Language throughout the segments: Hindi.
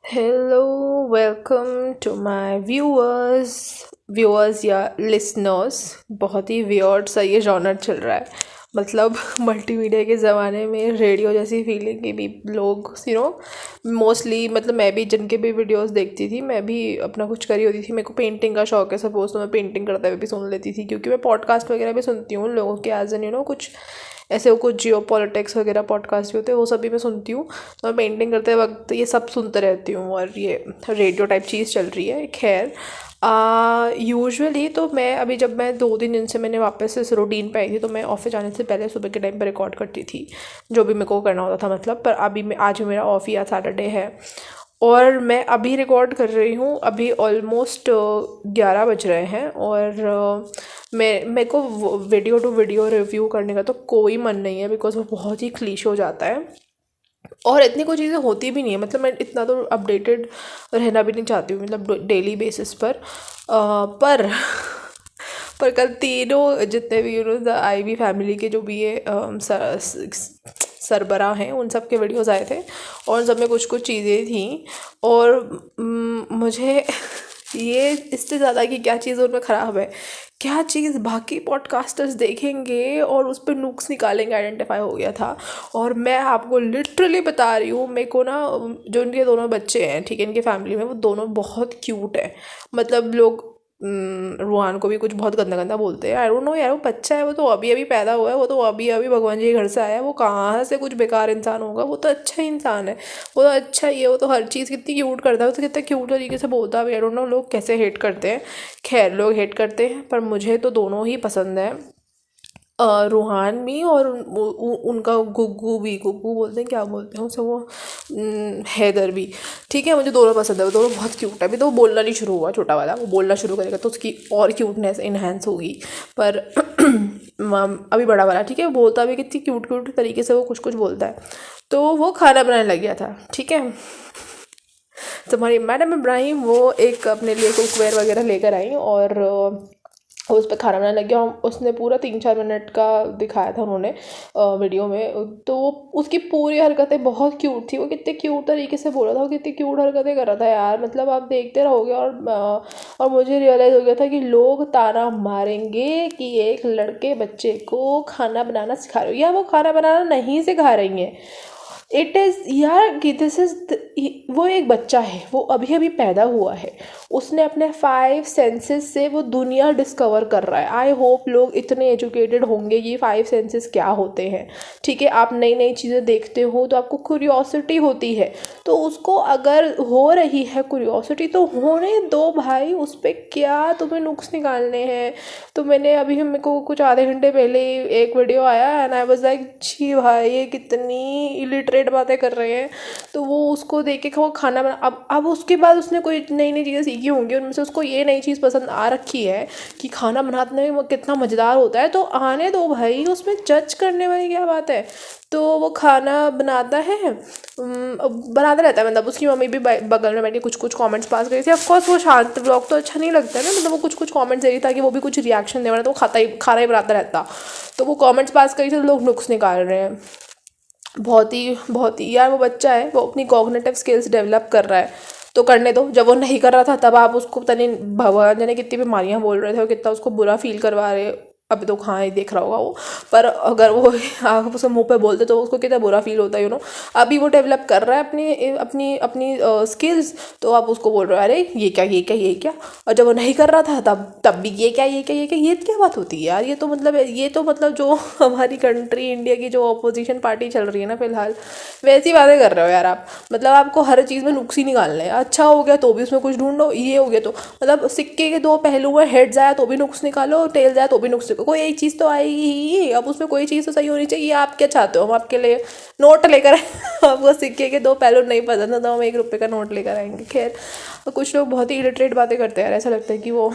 Hello, welcome to my viewers या listeners। बहुत ही वियर्ड सा ये जॉनर चल रहा है। मतलब मल्टीमीडिया के ज़माने में रेडियो जैसी फीलिंग की भी लोग मोस्टली, मतलब मैं भी जिनके भी वीडियोस देखती थी, मैं भी अपना कुछ करी होती थी। मेरे को पेंटिंग का शौक है, सपोज तो मैं पेंटिंग करते हुए भी सुन लेती थी, क्योंकि मैं पॉडकास्ट वगैरह भी सुनती हूँ लोगों के एज एन कुछ ऐसे वो कुछ जियो पॉलिटिक्स वगैरह पॉडकास्ट भी होते हैं, वो सभी मैं सुनती हूँ। तो मैं पेंटिंग करते वक्त ये सब सुनते रहती हूँ, और ये रेडियो टाइप चीज़ चल रही है। खैर, यूजुअली तो मैं 2-3 दिन से मैंने वापस इस रूटीन पे आई थी, तो मैं ऑफिस जाने से पहले सुबह के टाइम पर रिकॉर्ड करती थी जो भी मेरे को करना होता था। मतलब पर अभी मैं आज मेरा ऑफ या सैटरडे है, और मैं अभी रिकॉर्ड कर रही हूँ। अभी ऑलमोस्ट 11 बज रहे हैं, और मेरे को वीडियो टू वीडियो रिव्यू करने का तो कोई मन नहीं है, बिकॉज वो बहुत ही क्लीश हो जाता है और इतनी कोई चीज़ें होती भी नहीं है। मतलब मैं इतना तो अपडेटेड रहना भी नहीं चाहती हूँ, मतलब डेली बेसिस पर। पर कल तीनों जितने भी द आईवी फैमिली के जो भी ये सरबराह हैं, उन सब के वीडियोस आए थे, और उन सब में कुछ कुछ चीज़ें थी। और मुझे ये इससे ज़्यादा कि क्या चीज़ उनमें ख़राब है, क्या चीज़ बाकी पॉडकास्टर्स देखेंगे और उस पर नुक्स निकालेंगे, आइडेंटिफाई हो गया था। और मैं आपको लिटरली बता रही हूँ, मेरे को ना, जो इनके दोनों बच्चे हैं, ठीक है, इनके फैमिली में वो दोनों बहुत क्यूट है। मतलब लोग रूहान को भी कुछ बहुत गंदा गंदा बोलते हैं। आई डोंट नो यार, वो बच्चा है, वो तो अभी अभी पैदा हुआ है, वो तो अभी अभी भगवान जी के घर से आया है, वो कहाँ से कुछ बेकार इंसान होगा। वो तो अच्छा ही इंसान है, वो तो अच्छा ही है, वो तो हर चीज़ कितनी क्यूट करता है, वो तो कितने क्यूट तरीके से बोलता है। आई डोंट नो लोग कैसे हेट करते हैं। खैर, लोग हेट करते हैं, पर मुझे तो दोनों ही पसंद है। रूहान भी, और उनका गुग्गू भी, गुग्गू बोलते हैं, क्या बोलते हैं उसे वो, हैदर भी। ठीक है, मुझे दोनों पसंद है, वो दोनों बहुत क्यूट है। अभी तो वो बोलना नहीं शुरू हुआ, छोटा वाला, वो बोलना शुरू करेगा तो उसकी और क्यूटनेस इन्हेंस होगी। पर अभी बड़ा वाला, ठीक है, वो बोलता भी कितनी क्यूट क्यूट तरीके से वो कुछ कुछ बोलता है। तो वो खाना बनाने लग गया था, ठीक है। तो हमारी मैडम इब्राहिम वो एक अपने लिए कुकवेयर वगैरह लेकर आई, और उस पर खाना बनाने लग गया। उसने पूरा 3-4 मिनट का दिखाया था उन्होंने वीडियो में। तो उसकी पूरी हरकतें बहुत क्यूट थी, वो कितने क्यूट तरीके से बोल रहा था, वो कितनी क्यूट हरकतें कर रहा था यार। मतलब आप देखते रहोगे, और मुझे रियलाइज़ हो गया था कि लोग ताना मारेंगे कि एक लड़के बच्चे को खाना बनाना सिखा रहे हो, या वो खाना बनाना नहीं सिखा रही हैं। इट इज़ यार कि दिस इज़, वो एक बच्चा है, वो अभी अभी पैदा हुआ है, उसने अपने 5 सेंसेस से वो दुनिया डिस्कवर कर रहा है। आई होप लोग इतने एजुकेटेड होंगे कि 5 सेंसेस क्या होते हैं। ठीक है, आप नई नई चीज़ें देखते हो तो आपको क्यूरियोसिटी होती है, तो उसको अगर हो रही है क्यूरियोसिटी तो होने दो भाई, उस पर क्या तुम्हें नुक्स निकालने हैं। तो मैंने अभी, मेरे को कुछ आधे घंटे पहले एक वीडियो आया, एंड आई वाज लाइक, छी भाई ये कितनी इलिटरेट बातें कर रहे हैं। तो वो उसको देख के वो खाना बना, अब उसके बाद उसने कोई नई नई चीज़ें सीखी होंगी, उनमें से उसको ये नई चीज़ पसंद आ रखी है कि खाना बनाने में वो कितना मज़ेदार होता है। तो आने दो भाई, उसमें जज करने वाली क्या बात है। तो वो खाना बनाता है, बनाता रहता है। मतलब उसकी मम्मी भी बगल में बैठ के कुछ कुछ कमेंट्स पास कर रही थी। ऑफकोर्स वो शांत ब्लॉग तो अच्छा नहीं लगता है ना, मतलब वो कुछ कुछ कमेंट्स दे रही ताकि वो भी कुछ रिएक्शन दे, वरना तो वो खाना ही बनाता रहता। तो वो कमेंट्स पास कर रही थी, तो लोग नुक्स निकाल रहे हैं। बहुत ही यार, वो बच्चा है, वो अपनी कॉग्निटिव स्किल्स डेवलप कर रहा है, तो करने दो। जब वो नहीं कर रहा था तब आप उसको पता नहीं भगवान जाने कितनी बीमारियां बोल रहे थे, और कितना उसको बुरा फील करवा रहे। अभी तो कहाँ ही देख रहा होगा वो, पर अगर वो आप उसके मुंह पे बोलते तो उसको कितना बुरा फील होता है, अभी वो डेवलप कर रहा है अपनी अपनी अपनी स्किल्स, तो आप उसको बोल रहे हो अरे ये क्या ये क्या ये क्या। और जब वो नहीं कर रहा था तब भी ये क्या ये क्या ये क्या, ये क्या बात होती है यार। ये तो मतलब जो हमारी कंट्री इंडिया की जो अपोजिशन पार्टी चल रही है ना फिलहाल, वैसी बातें कर रहे हो यार आप। मतलब आपको हर चीज़ में नुक्स ही निकालना है। अच्छा हो गया तो भी उसमें कुछ ढूंढो, ये हो गया तो, मतलब सिक्के के दो पहलू हैं, हेड जाए तो भी नुक्स निकालो, टेल जाए तो भी नुक्स निकालो, कोई एक चीज़ तो आएगी ही। अब उसमें कोई चीज़ तो सही होनी चाहिए। आप क्या चाहते हो, हम आपके लिए नोट लेकर आपको सिक्के के दो पहलू नहीं पसंद है तो हम 1 रुपये का नोट लेकर आएंगे। खैर, कुछ लोग बहुत ही इलिटरेट बातें करते हैं यार, ऐसा लगता है कि वो,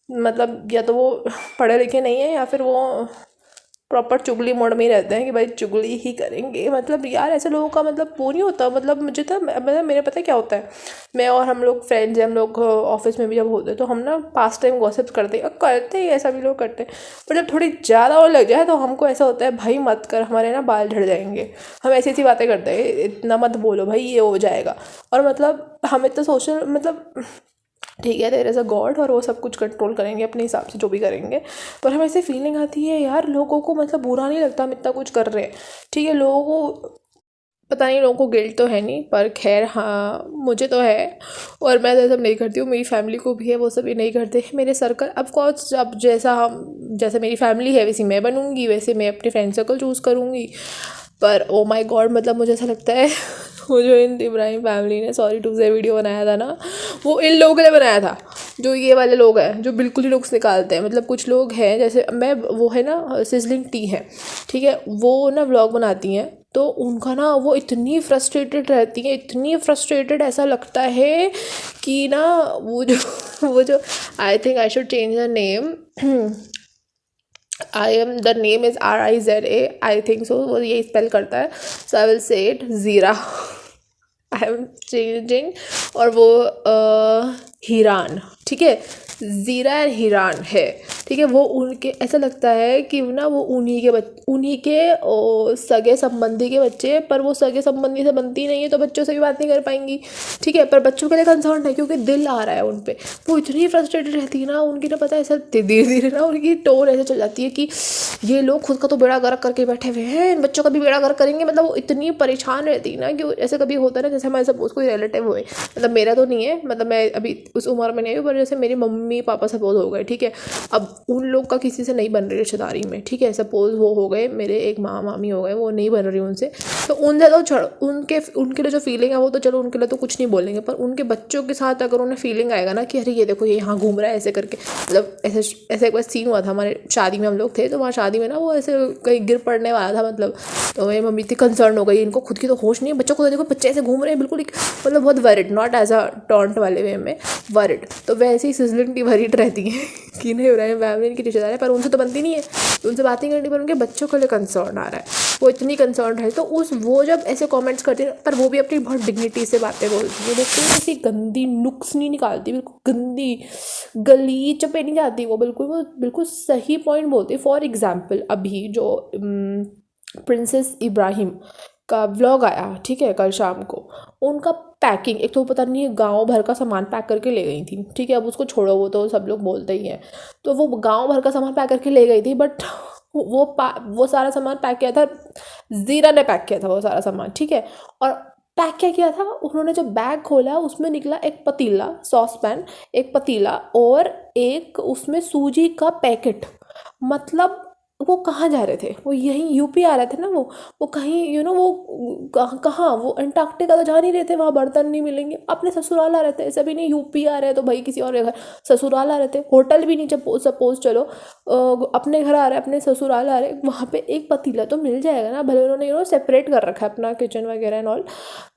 मतलब या तो वो पढ़े लिखे नहीं है, या फिर वो प्रॉपर चुगली मोड में ही रहते हैं कि भाई चुगली ही करेंगे। मतलब यार ऐसे लोगों का मतलब वो नहीं होता। मतलब मुझे तो मतलब मेरे पता है क्या होता है, मैं और हम लोग फ्रेंड्स हैं, हम लोग ऑफिस में भी जब होते हैं तो हम ना पास टाइम गॉसिप करते हैं, और करते ही ऐसा भी लोग करते हैं, पर जब थोड़ी ज़्यादा और लग जाए तो हमको ऐसा होता है भाई मत कर, हमारे ना बाल झड़ जाएंगे। हम ऐसी ऐसी बातें करते हैं, इतना मत बोलो भाई ये हो जाएगा। और मतलब हमें तो सोशल मतलब ठीक है, देयर इज़ अ गॉड और वो सब कुछ कंट्रोल करेंगे अपने हिसाब से जो भी करेंगे, पर हमें ऐसे फीलिंग आती है यार लोगों को मतलब बुरा नहीं लगता हम इतना कुछ कर रहे हैं। ठीक है, लोगों को पता नहीं, लोगों को गिल्ट तो है नहीं, पर खैर हाँ मुझे तो है। और मैं तो सब नहीं करती हूँ, मेरी फैमिली को भी है, वो सब भी नहीं करते हैं। मेरे सर्कल ऑफ कोर्स अब जैसा मेरी फैमिली है वैसी मैं बनूँगी, वैसे मैं अपने फ्रेंड सर्कल चूज़ करूँगी। पर ओ माय गॉड, मतलब मुझे ऐसा लगता है वो जो इन इब्राहिम फैमिली ने सॉरी टू से वीडियो बनाया था ना, वो इन लोगों के लिए बनाया था, जो ये वाले लोग हैं जो बिल्कुल ही नुक्स निकालते हैं। मतलब कुछ लोग हैं जैसे मैं, वो है ना सिजलिंग टी है, ठीक है, वो ना व्लॉग बनाती हैं, तो उनका ना वो इतनी फ्रस्ट्रेटेड रहती है, इतनी फ्रस्ट्रेटेड, ऐसा लगता है कि ना वो जो I think I should change the name. The name is RIZA, I think so, वो ये स्पेल करता है, सो आई विल से इट ज़ीरा। I am changing. और वो हीरान, ठीक है, ज़ीरा एंड हीरान है, ठीक है। वो उनके ऐसा लगता है कि ना वो उन्हीं के सगे संबंधी के बच्चे, पर वो सगे संबंधी से बनती नहीं है तो बच्चों से भी बात नहीं कर पाएंगी, ठीक है। पर बच्चों के लिए कंसर्न है क्योंकि दिल आ रहा है उन पे। वो इतनी फ्रस्ट्रेटेड रहती है ना, उनकी ना पता है ऐसा धीरे धीरे ना उनकी टोन ऐसे चल जाती है कि ये लोग खुद का तो बेड़ा गर्क करके बैठे हुए हैं, इन बच्चों का भी बेड़ा गर्क करेंगे। मतलब वो इतनी परेशान रहती है ना कि ऐसे कभी होता है ना, जैसे हमारे सपोज कोई रिलेटिव हुए, मतलब मेरा तो नहीं है, मतलब मैं अभी उस उम्र में नहीं हूँ, पर जैसे मेरी मम्मी पापा सपोज हो गए, ठीक है, अब उन लोग का किसी से नहीं बन रही रिश्तेदारी में, ठीक है, सपोज वो हो गए, मेरे एक मामी हो गए, वो नहीं बन रही उनसे, तो उनसे तो छोड़, उनके लिए जो फीलिंग है वो तो चलो उनके लिए तो कुछ नहीं बोलेंगे, पर उनके बच्चों के साथ अगर उन्हें फीलिंग आएगा ना कि अरे ये देखो ये यहाँ घूम रहा है ऐसे करके, मतलब ऐसे एक बार सीन हुआ था हमारे शादी में, हम लोग थे तो वहाँ शादी में ना वो ऐसे कहीं गिर पड़ने वाला था, मतलब तो मेरी मम्मी इतनी कंसर्न हो गई, इनको खुद की तो होश नहीं है, बच्चों को तो देखो बच्चे ऐसे घूम रहे हैं बिल्कुल, मतलब बहुत worried, not as a taunt वाले वे में, वरिड। तो वैसे ही सिजलिंग टी वरिड रहती है कि नहीं इब्राहिम फैमिली की रिश्तेदार है, पर उनसे तो बनती नहीं है, तो उनसे बात नहीं करनी, पर उनके बच्चों के लिए कंसर्न आ रहा है, वो इतनी कंसर्न है। तो वो जब ऐसे कमेंट्स करती है, पर वो भी अपनी बहुत डिग्निटी से बातें बोलती है, बिल्कुल ऐसी गंदी नुक्स नहीं निकालती, बिल्कुल गंदी गलीच पे नहीं जाती वो बिल्कुल सही पॉइंट बोलती है। फॉर एग्जाम्पल अभी जो प्रिंसेस इब्राहिम का व्लॉग आया, ठीक है, कल शाम को, उनका पैकिंग, एक तो पता नहीं गांव भर का सामान पैक करके ले गई थी, ठीक है, अब उसको छोड़ो, वो तो सब लोग बोलते ही हैं, तो वो गांव भर का सामान पैक करके ले गई थी, बट वो सारा सामान पैक किया था, ज़ीरा ने पैक किया था वो सारा सामान, ठीक है। और पैक क्या किया था उन्होंने, जब बैग खोला उसमें निकला एक पतीला, सॉस पैन, एक पतीला और एक उसमें सूजी का पैकेट। मतलब वो कहाँ जा रहे थे, वो यहीं यूपी आ रहे थे ना, वो कहीं वो कहाँ वो अंटार्कटिका तो जा नहीं रहे थे, वहाँ बर्तन नहीं मिलेंगे, अपने ससुराल आ रहे थे, ऐसा भी नहीं यूपी आ रहे तो भाई किसी और के घर, ससुराल आ रहे थे, होटल भी नहीं, जब सपोज चलो अपने घर आ रहे, अपने ससुराल आ रहे, वहाँ पे एक पतीला तो मिल जाएगा ना, भले उन्होंने सेपरेट कर रखा है अपना किचन वगैरह एंड ऑल,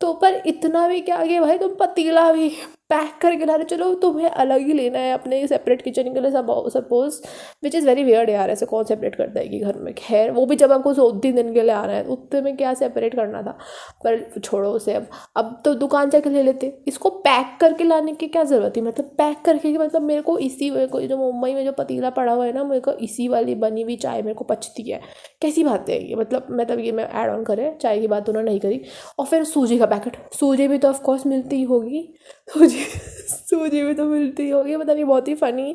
तो पर इतना भी क्या कि भाई तुम पतीला भी पैक करके ला रहे, चलो तुम्हें अलग ही लेना है अपने सेपरेट किचन के लिए, suppose, which is very weird यार, ऐसे कौन सेपरेट करता है कि घर में, खैर वो भी जब हमको 2-3 दिन के लिए आ रहा है उतने में क्या सेपरेट करना था, पर छोड़ो उसे। अब तो दुकान जाके ले लेते, इसको पैक करके लाने की क्या ज़रूरत थी, मतलब पैक करके, मतलब मेरे को जो मुंबई में जो पतीला पड़ा हुआ है ना, मेरे को इसी वाली बनी हुई चाय मेरे को पचती है, कैसी बात है ये, मतलब ये मैं ऐड ऑन करे, चाय की बात उन्होंने नहीं करी। और फिर सूजी का पैकेट, सूजी भी तो ऑफकोर्स मिलती ही होगी, सूजी भी तो मिलती होगी, पता नहीं, बहुत ही फ़नी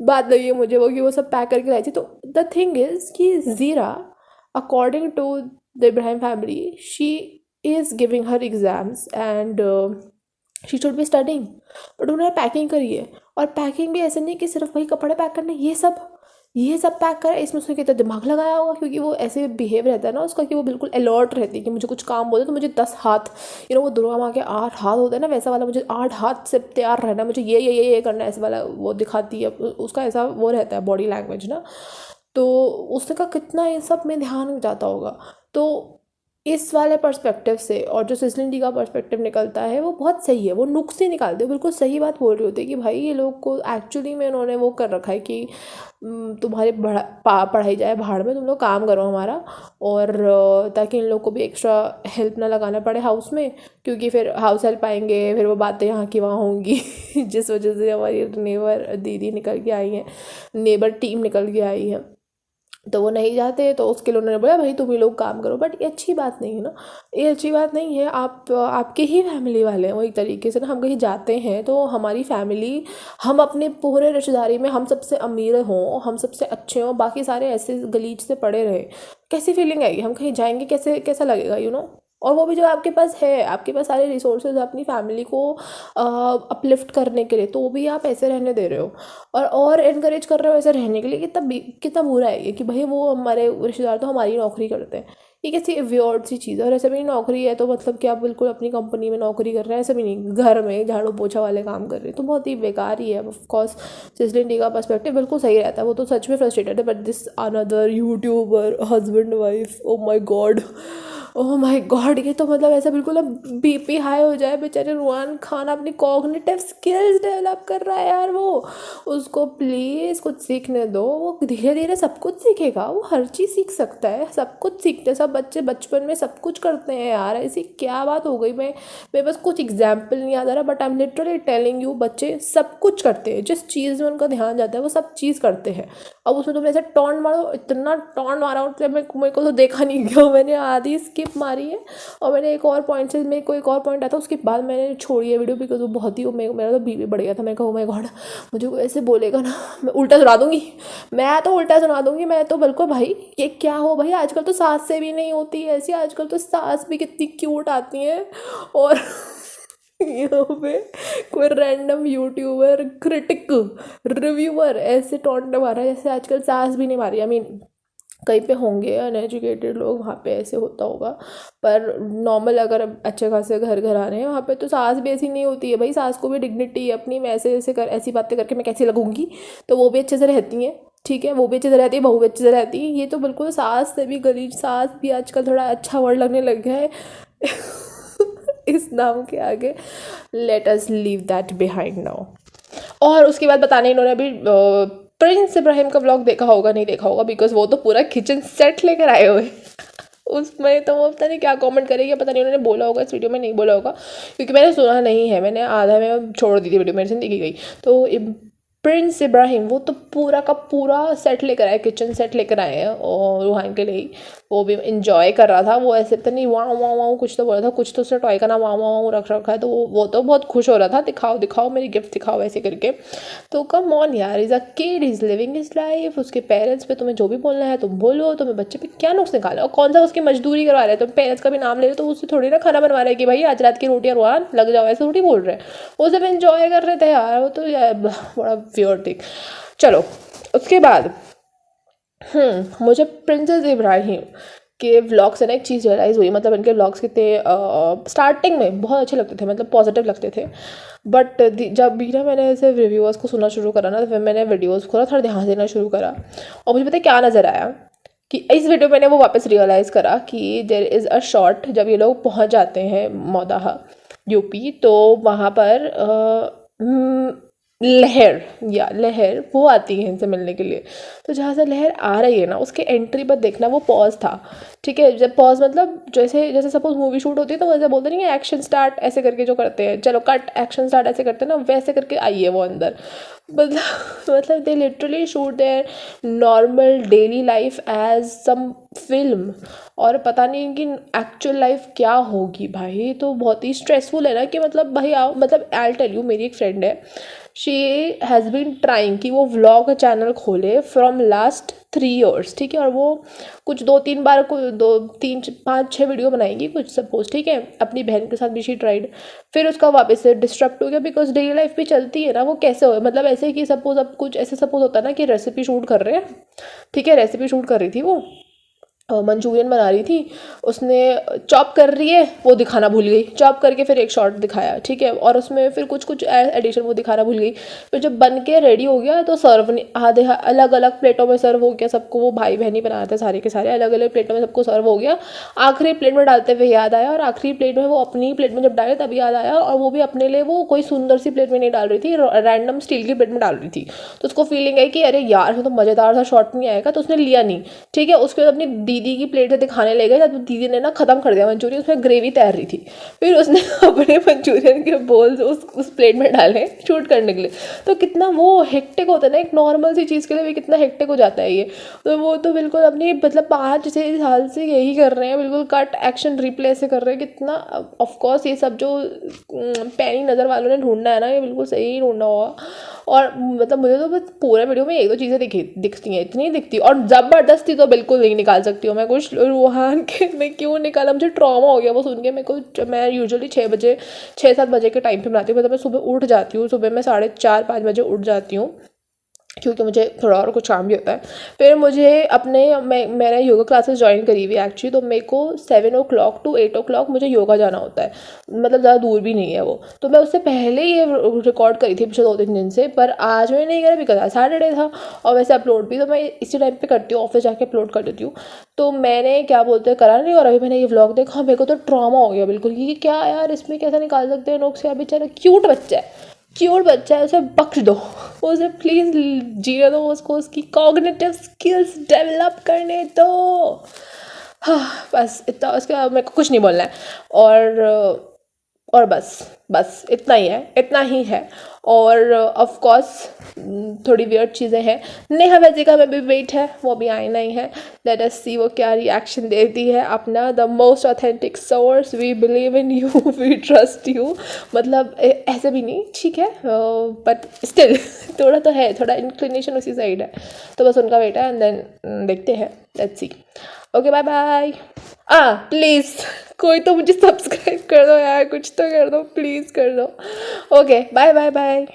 बात लगी मुझे वो, कि वो सब पैक करके लाई थी। तो द थिंग इज़ कि Zara according to the Ibrahim family, she is giving her exams and she should be studying, but उन्होंने पैकिंग करी है, और पैकिंग भी ऐसे नहीं कि सिर्फ वही कपड़े पैक करने, ये सब पैक करा, इसमें उसने कितना दिमाग लगाया होगा, क्योंकि वो ऐसे बिहेव रहता है ना उसका कि वो बिल्कुल अलर्ट रहती है कि मुझे कुछ काम बोले तो मुझे 10 हाथ, वो दुर्गा माँ के 8 हाथ होते हैं ना, वैसा वाला मुझे 8 हाथ से तैयार रहना, मुझे ये करना है, ऐसे वाला वो दिखाती है, उसका ऐसा वो रहता है बॉडी लैंग्वेज ना, तो उसका कितना ये सब में ध्यान जाता होगा। तो इस वाले पर्सपेक्टिव से और जो सिजलिंग टी का पर्सपेक्टिव निकलता है वो बहुत सही है, वो नुक्स ही निकालते हो, बिल्कुल सही बात बोल रहे होते कि भाई ये लोग को एक्चुअली में उन्होंने वो कर रखा है कि तुम्हारी पढ़ाई जाए भाड़ में, तुम लोग काम करो हमारा, और ताकि इन लोग को भी एक्स्ट्रा हेल्प ना लगाना पड़े हाउस में, क्योंकि फिर हाउस हेल्प आएंगे, फिर वो बातें यहाँ की वहाँ होंगी जिस वजह से हमारी नेबर दीदी निकल के आई हैं, नेबर टीम निकल के आई है, तो वो नहीं जाते, तो उसके लिए उन्होंने बोला भाई तुम ही लोग काम करो। बट ये अच्छी बात नहीं है ना, ये अच्छी बात नहीं है। आप आपके ही फैमिली वाले हैं वो, एक तरीके से ना, हम कहीं जाते हैं तो हमारी फैमिली, हम अपने पूरे रिश्तेदारी में हम सबसे अमीर हों, हम सबसे अच्छे हों, बाकी सारे ऐसे गलीच से पड़े रहे, कैसी फीलिंग आएगी, हम कहीं जाएंगे कैसे, कैसा लगेगा, और वो भी जो आपके पास है, आपके पास सारे रिसोर्सेज अपनी फैमिली को अपलिफ्ट करने के लिए, तो वो भी आप ऐसे रहने दे रहे हो और इनकरेज कर रहे हो ऐसे रहने के लिए। कितना बुरा है ये कि भाई वो हमारे रिश्तेदार तो हमारी नौकरी करते हैं, ये कैसी वियर्ड सी चीज़ है। और ऐसे भी नौकरी है तो मतलब कि आप बिल्कुल अपनी कंपनी में नौकरी कर रहे हैं, ऐसे भी नहीं घर में झाड़ू पोछा वाले काम कर रहे हैं, तो बहुत ही बेकार ही है। ऑफकोर्स सिजलिंग टी का पर्सपेक्टिव बिल्कुल सही रहता है, वो तो सच में फ्रस्ट्रेटेड है। But this another YouTuber husband wife, oh my god, oh my god, ये तो मतलब ऐसा बिल्कुल अब बीपी हाई हो जाए। बेचारे रुआन खान अपनी कॉग्निटिव स्किल्स डेवलप कर रहा है यार, वो उसको प्लीज़ कुछ सीखने दो, वो धीरे धीरे सब कुछ सीखेगा, वो हर चीज़ सीख सकता है, सब कुछ सीखते हैं सब बच्चे, बचपन में सब कुछ करते हैं यार, ऐसी क्या बात हो गई। मैं बस कुछ एग्जाम्पल नहीं याद आ रहा, but I am literally telling you, बच्चे सब कुछ करते हैं, जिस चीज़ में उनका ध्यान जाता है वो सब चीज़ करते हैं। अब उसमें तुमने ऐसे टॉन्ट मारो, इतना टॉन्ट मारा मतलब मेरे को तो देखा नहीं गया, मैंने आधी स्किप मारी है, और मैंने एक और पॉइंट से, मेरे को एक और पॉइंट आया था उसके बाद मैंने छोड़ी है वीडियो, बिकॉज वो बहुत ही मेरा तो बीपी बढ़ गया था। मैं कहूँ माय गॉड, मुझे कोई ऐसे बोलेगा ना मैं उल्टा सुना दूंगी, मैं तो उल्टा सुना दूंगी, मैं तो बिल्कुल भाई ये क्या हो भाई, आजकल तो सास से भी नहीं होती है ऐसी, आजकल तो सास भी कितनी क्यूट आती हैं। और यहाँ पे कोई रैंडम यूट्यूबर क्रिटिक रिव्यूअर ऐसे टॉन्ट मारा जैसे आजकल सास भी नहीं मारी। आई मीन कहीं पे होंगे अनएजुकेटेड लोग, वहाँ पे ऐसे होता होगा, पर नॉर्मल अगर अच्छे खासे घर आ रहे हैं वहाँ पे तो सास भी ऐसी नहीं होती है भाई, सास को भी डिग्निटी है अपनी, मैं ऐसी बातें करके मैं कैसे लगूंगी, तो वो भी अच्छे से रहती हैं, ठीक है, वो भी अच्छे से रहती है, बहू भी अच्छे से रहती है। ये तो बिल्कुल सास से भी गलीज, सास भी आजकल थोड़ा अच्छा वर्ड लगने लग गया है इस नाम के आगे। Let us leave that behind now. और उसके बाद बताने इन्होंने अभी प्रिंस इब्राहिम का व्लॉग देखा होगा, नहीं देखा होगा, बिकॉज वो तो पूरा किचन सेट लेकर आए हुए उसमें तो वो पता नहीं क्या कमेंट करेगी, पता नहीं उन्होंने बोला होगा इस वीडियो में, नहीं बोला होगा क्योंकि मैंने सुना नहीं है, मैंने आधा में छोड़ दी थी वीडियो, मेरे से देखी गई। तो प्रिंस इब्राहिम वो तो पूरा का पूरा सेट लेकर आए, किचन सेट लेकर आए हैं, और रूहान के लिए वो भी इंजॉय कर रहा था। वो ऐसे पता नहीं वाँ वाँ वाँ कुछ तो बोला था, कुछ तो उसने टॉय का नाम वाँ वाँ वाँ रख रखा है, तो वो तो बहुत खुश हो रहा था, दिखाओ दिखाओ मेरी गिफ्ट दिखाओ ऐसे करके। तो कम ऑन यार, is a kid, is living is life, उसके पेरेंट्स पे तुम्हें जो भी बोलना है तुम बोलो, तुम्हें बच्चे पे क्या नुक्स निकाला, और कौन सा उसकी मजदूरी करवा रहे हैं, तुम पेरेंट्स का भी नाम ले रहे हो तो उससे थोड़ी ना खाना बनवा रहे हैं कि भाई आज रात की रोटियाँ रुआन लग जाओ, ऐसे थोड़ी बोल रहे हैं, वो सब एंजॉय कर रहे थे यार, वो तो यार बड़ा वियर्ड थिंग। चलो उसके बाद मुझे प्रिंसेस इब्राहिम के व्लॉग से ना एक चीज़ रियलाइज़ हुई, मतलब इनके व्लॉग्स कितने स्टार्टिंग में बहुत अच्छे लगते थे, मतलब पॉजिटिव लगते थे, बट जब भी ना मैंने ऐसे रिव्यूअर्स को सुनना शुरू करा ना, तो फिर मैंने वीडियोज़ को ना थोड़ा ध्यान देना शुरू करा, और मुझे पता है क्या नज़र आया कि इस वीडियो मैंने वो वापस रियलाइज़ करा कि देयर इज़ अ शॉट जब ये लोग पहुँच जाते हैं मौदाहा यूपी, तो वहाँ पर लहर वो आती है इनसे मिलने के लिए। तो जहाँ से लहर आ रही है ना, उसके एंट्री पर देखना वो पॉज था, ठीक है, जब पॉज मतलब जैसे जैसे सपोज मूवी शूट होती है तो वैसे बोलते नहीं है एक्शन स्टार्ट ऐसे करके जो करते हैं, चलो कट एक्शन स्टार्ट ऐसे करते हैं ना, वैसे करके आई है वो अंदर। मतलब they literally shoot their normal daily life as some film, और पता नहीं कि एक्चुअल लाइफ क्या होगी भाई। तो बहुत ही स्ट्रेसफुल है ना कि मतलब भाई आओ, मतलब आई टेल यू, मेरी एक फ्रेंड है, शी हैज़ बीन ट्राइंग कि वो व्लॉग चैनल खोले फ्रॉम लास्ट 3 years, ठीक है, और वो कुछ 2-3 बार को 2-3-5-6 वीडियो बनाएगी कुछ सपोज, ठीक है, अपनी बहन के साथ भी शी ट्राइड, फिर उसका वापस से डिस्टर्ब हो गया, बिकॉज डेली लाइफ भी चलती है ना, वो कैसे हो, मतलब ऐसे कि सपोज अब कुछ ऐसे सपोज होता है ना कि रेसिपी शूट कर रहे हैं, ठीक है, रेसिपी शूट कर रही थी वो, मंचूरियन बना रही थी, उसने चॉप कर रही है वो दिखाना भूल गई, चॉप करके फिर एक शॉट दिखाया, ठीक है, और उसमें फिर कुछ कुछ एडिशन वो दिखाना भूल गई। फिर जब बन के रेडी हो गया तो सर्व नहीं, आधे अलग अलग प्लेटों में सर्व हो गया सबको, वो भाई बहन ही बना रहे थे सारे के सारे, अलग अलग प्लेटों में सबको सर्व हो गया। आखिरी प्लेट में डालते हुए याद आया, और आखिरी प्लेट में वो अपनी प्लेट में जब डाले तब याद आया, और वो भी अपने लिए वो कोई सुंदर सी प्लेट में नहीं डाल रही थी, रैंडम स्टील की प्लेट में डाल रही थी। तो उसको फीलिंग आई कि अरे यार इसमें तो मज़ेदार सा शॉट नहीं आएगा, तो उसने लिया नहीं, ठीक है। उसके बाद अपनी दीदी की प्लेट से दिखाने ले गए, तब दीदी ने ना ख़त्म कर दिया मंचूरियन, उसमें ग्रेवी तैर रही थी। फिर उसने अपने मंचूरियन के बोल्स उस प्लेट में डाले शूट करने के लिए। तो कितना वो हेक्टिक होता है ना, एक नॉर्मल सी चीज़ के लिए भी कितना हेक्टिक हो जाता है ये। तो वो तो बिल्कुल अपनी मतलब 5-6 साल से यही कर रहे हैं, बिल्कुल कट एक्शन रिप्ले से कर रहे हैं। कितना ऑफकोर्स ये सब जो पैनी नज़र वालों ने ढूंढना है ना, ये बिल्कुल सही ही ढूंढना होगा। और मतलब मुझे तो बस पूरे वीडियो में एक दो चीज़ें दिखती हैं, इतनी दिखती, और ज़बरदस्ती तो बिल्कुल नहीं निकाल सकती हूँ मैं कुछ। रूहान के मैं क्यों निकाला, मुझे ट्रॉमा हो गया वो सुन के। मेरे को मैं यूजुअली 6-7 बजे के टाइम पे बनाती हूँ, मतलब मैं सुबह उठ जाती हूँ, सुबह मैं 4:30-5 बजे उठ जाती हूँ, क्योंकि मुझे थोड़ा और कुछ काम भी होता है। फिर मुझे मैंने योगा क्लासेस ज्वाइन करी हुई है एक्चुअली, तो मेरे को 7 o'clock to 8 o'clock मुझे योगा जाना होता है, मतलब ज़्यादा दूर भी नहीं है वो। तो मैं उससे पहले ये रिकॉर्ड करी थी पिछले 2-3 दिन से, पर आज मैं नहीं करा बिकॉज सैटरडे था, और वैसे अपलोड भी तो मैं इसी टाइम पे करती हूँ, ऑफिस जाके अपलोड कर देती हूँ। तो मैंने क्या बोलते हैं करा नहीं, और अभी मैंने ये व्लॉग देखा, मेरे को तो ट्रॉमा हो गया बिल्कुल, ये क्या यार, इसमें कैसे निकाल सकते हैं लोग से। यार बेचारा क्यूट बच्चा है, उसे बख्श दो, उसे प्लीज़ जीने दो, उसको उसकी कॉग्निटिव स्किल्स डेवलप करने दो। हाँ बस इतना, उसके बाद मेरे को कुछ नहीं बोलना है। और बस इतना ही है। और ऑफ कोर्स थोड़ी वियर्ड चीज़ें हैं। नेहा वैदिका में भी वेट है, वो भी आना ही है। लेट अस सी वो क्या रिएक्शन देती है अपना। The most authentic source, we believe in you, we trust you. मतलब ऐसे भी नहीं, ठीक है, बट स्टिल थोड़ा तो है, थोड़ा इंक्लिनेशन उसी साइड है। तो बस उनका वेट है, एंड देन देखते हैं, let's see. Okay bye bye. Please कोई तो मुझे सब्सक्राइब कर दो यार, कुछ तो कर दो, प्लीज़ कर दो। Okay bye bye bye.